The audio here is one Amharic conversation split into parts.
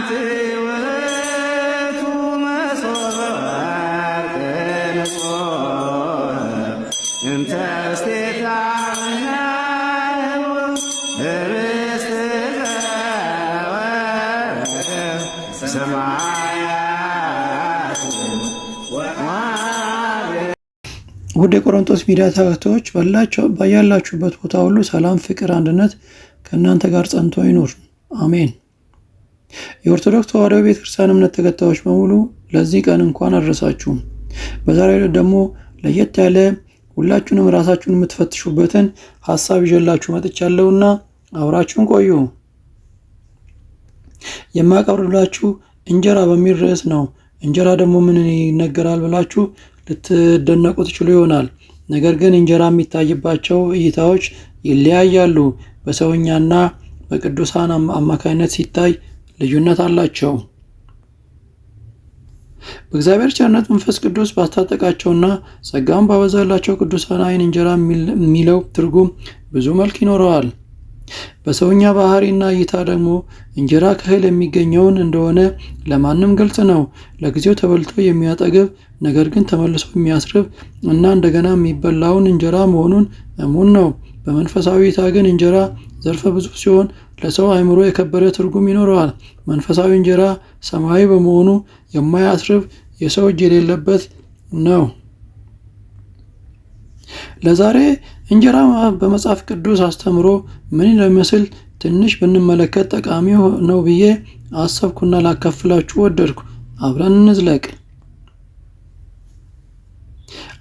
ውድ የቆሮንቶስ ሚዲያ ተከታታዮች ባያላችሁበት ቦታ ሁሉ ሰላም፣ ፍቅር፣ አንድነት ከእናንተ ጋር ጸንቶ ይኑር። አሜን። የኦርቶዶክስ ተዋሕዶ ቤተክርስቲያን እምነት ተከታዮች በሙሉ ለዚህ ቀን እንኳን አደረሳችሁ። በዛሬው ዕለት ደግሞ ለየት ያለ ሁላችሁንም ራሳችሁን የምትፈትሹበትን ሐሳብ ይዤላችሁ መጥቻለሁና አብራችሁን ቆዩ። የማቀርብላችሁ እንጀራ በሚል ርዕስ ነው። እንጀራ ደግሞ ምን ይነገራል ብላችሁ ልትደነቁ ትችሉ ይሆናል። ነገር ግን እንጀራ የሚታይባቸው እይታዎች ይለያያሉ። በሰውኛና በቅዱሳን አማካይነት ሲታይ ልዩነት አላቸው። በእግዚአብሔር ቸርነት መንፈስ ቅዱስ ባስታጠቃቸውና ጸጋውን ባበዛላቸው ቅዱሳን ዓይን እንጀራ የሚለው ትርጉም ብዙ መልክ ይኖረዋል። በሰውኛ ባህሪና እይታ ደግሞ እንጀራ ከእህል የሚገኘውን እንደሆነ ለማንም ግልጽ ነው። ለጊዜው ተበልቶ የሚያጠግብ ነገር ግን ተመልሶ የሚያስርብ እና እንደገና የሚበላውን እንጀራ መሆኑን እሙን ነው። በመንፈሳዊ እይታ ግን እንጀራ ዘርፈ ብዙ ሲሆን ለሰው አእምሮ የከበረ ትርጉም ይኖረዋል። መንፈሳዊ እንጀራ ሰማያዊ በመሆኑ የማያስርብ የሰው እጅ የሌለበት ነው። ለዛሬ እንጀራ በመጽሐፍ ቅዱስ አስተምሮ ምን እንደሚመስል ትንሽ ብንመለከት ጠቃሚ ነው ብዬ አሰብኩና ላካፍላችሁ ወደድኩ። አብረን እንዝለቅ።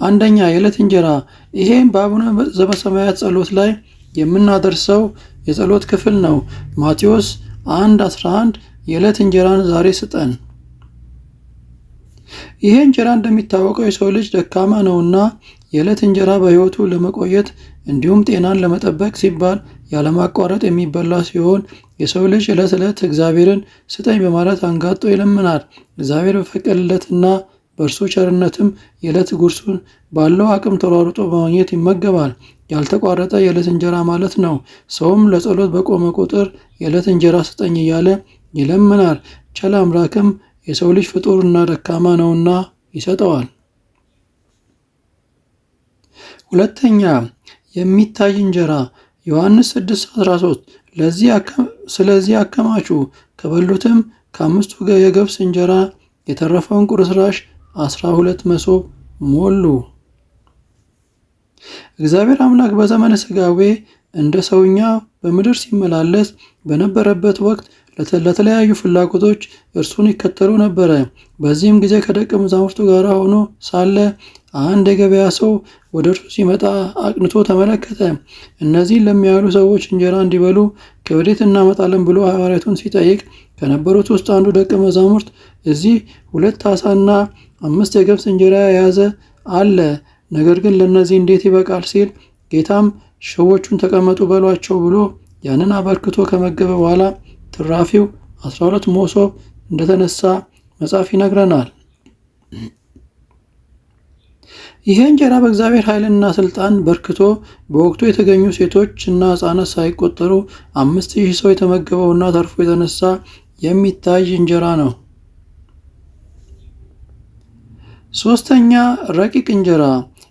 አንደኛ፣ የዕለት እንጀራ። ይሄም በአቡነ ዘበሰማያት ጸሎት ላይ የምናደርሰው የጸሎት ክፍል ነው። ማቴዎስ 1:11 የዕለት እንጀራን ዛሬ ስጠን። ይሄ እንጀራ እንደሚታወቀው የሰው ልጅ ደካማ ነውና የዕለት እንጀራ በሕይወቱ ለመቆየት እንዲሁም ጤናን ለመጠበቅ ሲባል ያለማቋረጥ የሚበላ ሲሆን የሰው ልጅ ዕለት ዕለት እግዚአብሔርን ስጠኝ በማለት አንጋጦ ይለምናል። እግዚአብሔር በፈቀደለትና በእርሱ ቸርነትም የዕለት ጉርሱን ባለው አቅም ተሯሩጦ በማግኘት ይመገባል። ያልተቋረጠ የዕለት እንጀራ ማለት ነው። ሰውም ለጸሎት በቆመ ቁጥር የዕለት እንጀራ ስጠኝ እያለ ይለምናል። ቸር አምላክም የሰው ልጅ ፍጡርና ደካማ ነውና ይሰጠዋል። ሁለተኛ፣ የሚታይ እንጀራ። ዮሐንስ 6:13 ስለዚህ አከማቹ፣ ከበሉትም ከ5ቱ የገብስ እንጀራ የተረፈውን ቁርስራሽ 12 መሶብ ሞሉ። እግዚአብሔር አምላክ በዘመነ ሥጋዌ እንደ ሰውኛ በምድር ሲመላለስ በነበረበት ወቅት ለተለያዩ ፍላጎቶች እርሱን ይከተሉ ነበረ። በዚህም ጊዜ ከደቀ መዛሙርቱ ጋር ሆኖ ሳለ አንድ የገበያ ሰው ወደ እርሱ ሲመጣ አቅንቶ ተመለከተ። እነዚህን ለሚያሉ ሰዎች እንጀራ እንዲበሉ ከወዴት እናመጣለን ብሎ ሐዋርያቱን ሲጠይቅ ከነበሩት ውስጥ አንዱ ደቀ መዛሙርት እዚህ 2 ዓሣና 5 የገብስ እንጀራ የያዘ አለ፣ ነገር ግን ለእነዚህ እንዴት ይበቃል ሲል፣ ጌታም ሰዎቹን ተቀመጡ በሏቸው ብሎ ያንን አበርክቶ ከመገበ በኋላ ትራፊው 12 መሶብ እንደተነሳ መጽሐፍ ይነግረናል። ይሄ እንጀራ በእግዚአብሔር ኃይልና ስልጣን በርክቶ በወቅቱ የተገኙ ሴቶች እና ሕፃናት ሳይቆጠሩ 5000 ሰው የተመገበውና ተርፎ የተነሳ የሚታይ እንጀራ ነው። ሶስተኛ፣ ረቂቅ እንጀራ።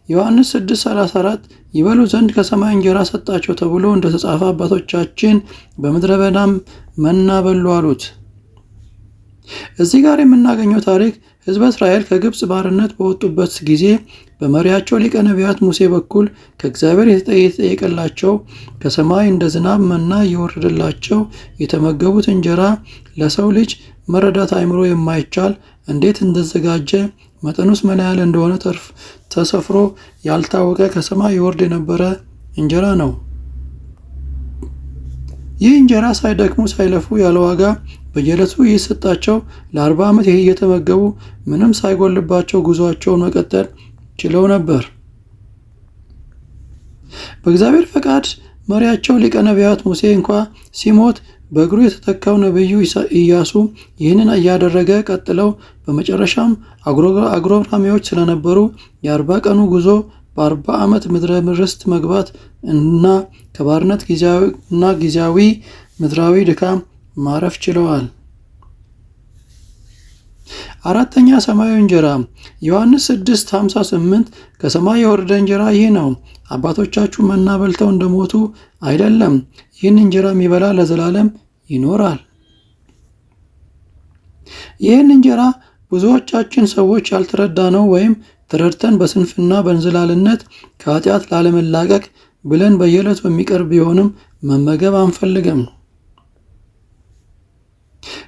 ዮሐንስ 6:34 ይበሉ ዘንድ ከሰማይ እንጀራ ሰጣቸው ተብሎ እንደተጻፈ አባቶቻችን በምድረ በዳም መና በሉ አሉት። እዚህ ጋር የምናገኘው ታሪክ ሕዝበ እስራኤል ከግብፅ ባርነት በወጡበት ጊዜ በመሪያቸው ሊቀ ነቢያት ሙሴ በኩል ከእግዚአብሔር የተጠየቀላቸው ከሰማይ እንደ ዝናብ መና እየወረደላቸው የተመገቡት እንጀራ ለሰው ልጅ መረዳት አእምሮ የማይቻል እንዴት እንደተዘጋጀ መጠኑስ ምን ያህል እንደሆነ ተሰፍሮ ያልታወቀ ከሰማይ ይወርድ የነበረ እንጀራ ነው። ይህ እንጀራ ሳይደክሙ ሳይለፉ ያለ ዋጋ በየዕለቱ እየሰጣቸው ለ40 ዓመት እየተመገቡ ምንም ሳይጎልባቸው ጉዟቸውን መቀጠል ችለው ነበር። በእግዚአብሔር ፈቃድ መሪያቸው ሊቀ ነቢያት ሙሴ እንኳ ሲሞት በእግሩ የተተካው ነቢዩ ኢያሱ ይህንን እያደረገ ቀጥለው በመጨረሻም አጉረምራሚዎች ስለነበሩ የ40 ቀኑ ጉዞ በ40 ዓመት ምድረ ርስት መግባት እና ከባርነት ጊዜያዊ ምድራዊ ድካም ማረፍ ችለዋል። 4ኛ ሰማያዊ እንጀራ ዮሐንስ 6:58 ከሰማይ የወረደ እንጀራ ይህ ነው፣ አባቶቻችሁ መና በልተው እንደሞቱ አይደለም፣ ይህን እንጀራ የሚበላ ለዘላለም ይኖራል። ይህን እንጀራ ብዙዎቻችን ሰዎች ያልተረዳነው ወይም ተረድተን በስንፍና በእንዝላልነት ከኃጢአት ላለመላቀቅ ብለን በየዕለቱ የሚቀርብ ቢሆንም መመገብ አንፈልግም።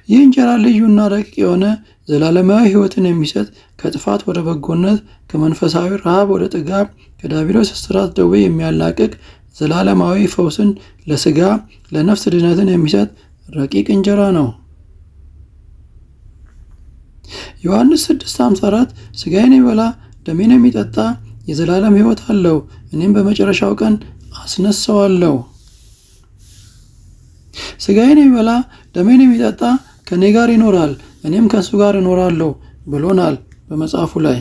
ይህ እንጀራ ልዩና ረቂቅ የሆነ ዘላለማዊ ሕይወትን የሚሰጥ ከጥፋት ወደ በጎነት፣ ከመንፈሳዊ ረሃብ ወደ ጥጋብ፣ ከዲያብሎስ እስራት ደዌ የሚያላቅቅ ዘላለማዊ ፈውስን ለሥጋ ለነፍስ ድነትን የሚሰጥ ረቂቅ እንጀራ ነው። ዮሐንስ 6:54 ሥጋዬን የሚበላ ደሜን የሚጠጣ የዘላለም ሕይወት አለው፣ እኔም በመጨረሻው ቀን አስነሳዋለሁ። ሥጋዬን የሚበላ ደሜን የሚጠጣ ከእኔ ጋር ይኖራል፣ እኔም ከእሱ ጋር እኖራለሁ ብሎናል በመጽሐፉ ላይ።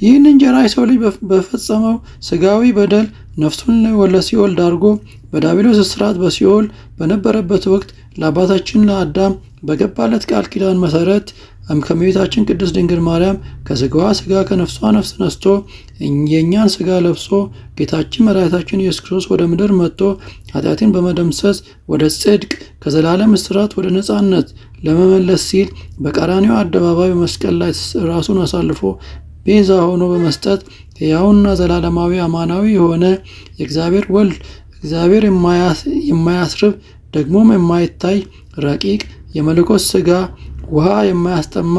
ይህን እንጀራ የሰው ልጅ በፈጸመው ሥጋዊ በደል ነፍሱን ለሲኦል ዳርጎ በዲያብሎስ እስራት በሲኦል በነበረበት ወቅት ለአባታችን ለአዳም በገባለት ቃል ኪዳን መሰረት ከእመቤታችን ቅድስት ድንግል ማርያም ከሥጋዋ ሥጋ ከነፍሷ ነፍስ ነስቶ የእኛን ሥጋ ለብሶ ጌታችን መድኃኒታችን ኢየሱስ ክርስቶስ ወደ ምድር መጥቶ ኃጢአትን በመደምሰስ ወደ ጽድቅ ከዘላለም እስራት ወደ ነፃነት ለመመለስ ሲል በቀራንዮ አደባባይ መስቀል ላይ ራሱን አሳልፎ ቤዛ ሆኖ በመስጠት ሕያውና ዘላለማዊ አማናዊ የሆነ የእግዚአብሔር ወልድ እግዚአብሔር የማያስርብ ደግሞም የማይታይ ረቂቅ የመለኮት ሥጋ ውሃ የማያስጠማ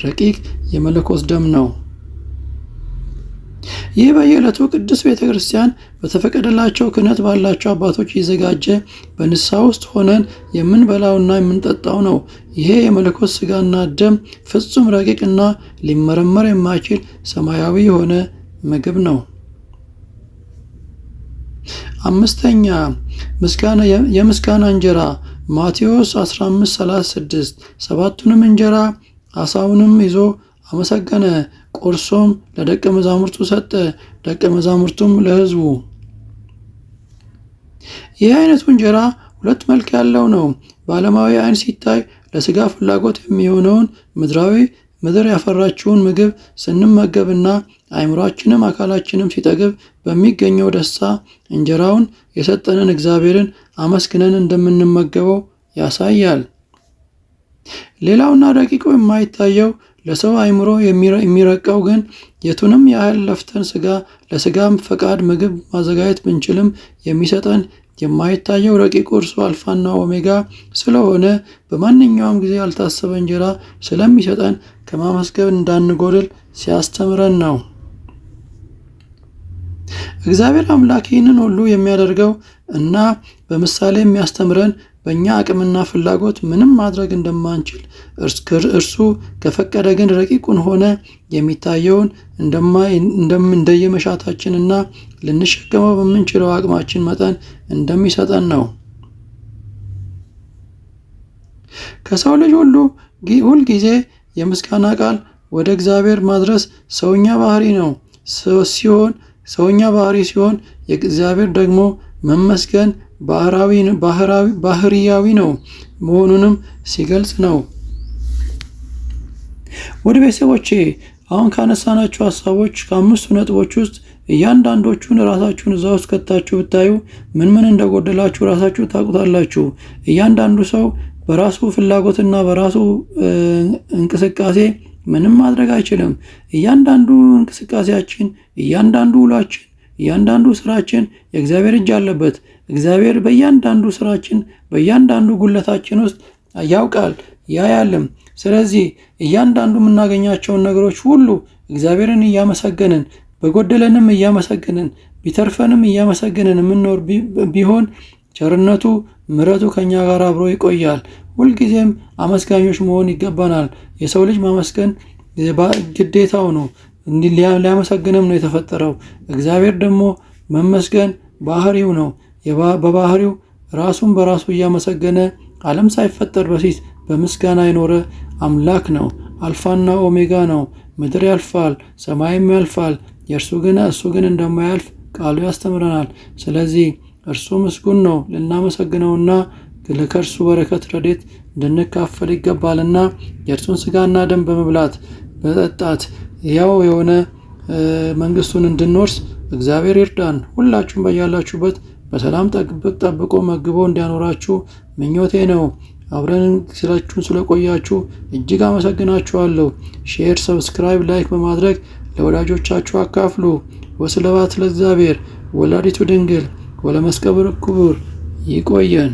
ረቂቅ የመለኮት ደም ነው። ይህ በየዕለቱ ቅዱስ ቤተ ክርስቲያን በተፈቀደላቸው ክህነት ባላቸው አባቶች እየተዘጋጀ በንስሐ ውስጥ ሆነን የምንበላውና የምንጠጣው ነው። ይሄ የመለኮት ሥጋና ደም ፍጹም ረቂቅና ሊመረመር የማይችል ሰማያዊ የሆነ ምግብ ነው። 5ኛ የምስጋና እንጀራ ማቴዎስ 15:36 7ቱንም እንጀራ ዓሣውንም ይዞ አመሰገነ፣ ቆርሶም ለደቀ መዛሙርቱ ሰጠ፣ ደቀ መዛሙርቱም ለሕዝቡ። ይህ አይነቱ እንጀራ ሁለት መልክ ያለው ነው። በዓለማዊ ዓይን ሲታይ ለሥጋ ፍላጎት የሚሆነውን ምድር ያፈራችውን ምግብ ስንመገብና አእምሯችንም አካላችንም ሲጠግብ በሚገኘው ደስታ እንጀራውን የሰጠንን እግዚአብሔርን አመስግነን እንደምንመገበው ያሳያል። ሌላውና ረቂቁ የማይታየው ለሰው አእምሮ የሚረቀው ግን የቱንም ያህል ለፍተን ለሥጋም ፈቃድ ምግብ ማዘጋጀት ብንችልም የሚሰጠን የማይታየው ረቂቁ እርሱ አልፋና ኦሜጋ ስለሆነ በማንኛውም ጊዜ ያልታሰበ እንጀራ ስለሚሰጠን ከማመስገን እንዳንጎድል ሲያስተምረን ነው። እግዚአብሔር አምላክ ይህንን ሁሉ የሚያደርገው እና በምሳሌ የሚያስተምረን በእኛ አቅምና ፍላጎት ምንም ማድረግ እንደማንችል እርሱ ከፈቀደ ግን ረቂቁን ሆነ የሚታየውን እንደየመሻታችንና ልንሸከመው በምንችለው አቅማችን መጠን እንደሚሰጠን ነው። ከሰው ልጅ ሁል ጊዜ የምስጋና ቃል ወደ እግዚአብሔር ማድረስ ሰውኛ ባህሪ ነው ሰውኛ ባህሪ ሲሆን የእግዚአብሔር ደግሞ መመስገን ባህሪያዊ ነው መሆኑንም ሲገልጽ ነው። ወደ ቤተሰቦቼ አሁን ካነሳናቸው ሀሳቦች ከ5ቱ ነጥቦች ውስጥ እያንዳንዶቹን ራሳችሁን እዛ ውስጥ ከታችሁ ብታዩ ምን እንደጎደላችሁ ራሳችሁ ታውቁታላችሁ። እያንዳንዱ ሰው በራሱ ፍላጎትና በራሱ እንቅስቃሴ ምንም ማድረግ አይችልም። እያንዳንዱ እንቅስቃሴያችን፣ እያንዳንዱ ውሏችን፣ እያንዳንዱ ስራችን የእግዚአብሔር እጅ አለበት። እግዚአብሔር በእያንዳንዱ ስራችን በእያንዳንዱ ጉለታችን ውስጥ ያውቃል ያያልም። ስለዚህ እያንዳንዱ የምናገኛቸውን ነገሮች ሁሉ እግዚአብሔርን እያመሰገንን በጎደለንም እያመሰገንን ቢተርፈንም እያመሰገንን የምንኖር ቢሆን ቸርነቱ ምሕረቱ ከኛ ጋር አብሮ ይቆያል። ሁልጊዜም አመስጋኞች መሆን ይገባናል። የሰው ልጅ ማመስገን ግዴታው ነው። ሊያመሰግንም ነው የተፈጠረው። እግዚአብሔር ደግሞ መመስገን ባህሪው ነው። በባህሪው ራሱን በራሱ እያመሰገነ ዓለም ሳይፈጠር በፊት በምስጋና የኖረ አምላክ ነው። አልፋና ኦሜጋ ነው። ምድር ያልፋል፣ ሰማይም ያልፋል፣ እሱ ግን እንደማያልፍ ቃሉ ያስተምረናል። ስለዚህ እርሱ ምስጉን ነው፣ ልናመሰግነውና ከእርሱ በረከት ረድኤት እንድንካፈል ይገባልና የእርሱን ሥጋና ደም በመብላት በጠጣት ያው የሆነ መንግስቱን እንድንወርስ እግዚአብሔር ይርዳን። ሁላችሁም በያላችሁበት በሰላም ጠብቆ መግቦ እንዲያኖራችሁ ምኞቴ ነው። አብረን ስለቆያችሁ እጅግ አመሰግናችኋለሁ። ሼር፣ ሰብስክራይብ፣ ላይክ በማድረግ ለወዳጆቻችሁ አካፍሉ። ወስብሐት ለእግዚአብሔር ወላዲቱ ድንግል ወለመስቀሉ ክቡር። ይቆየን።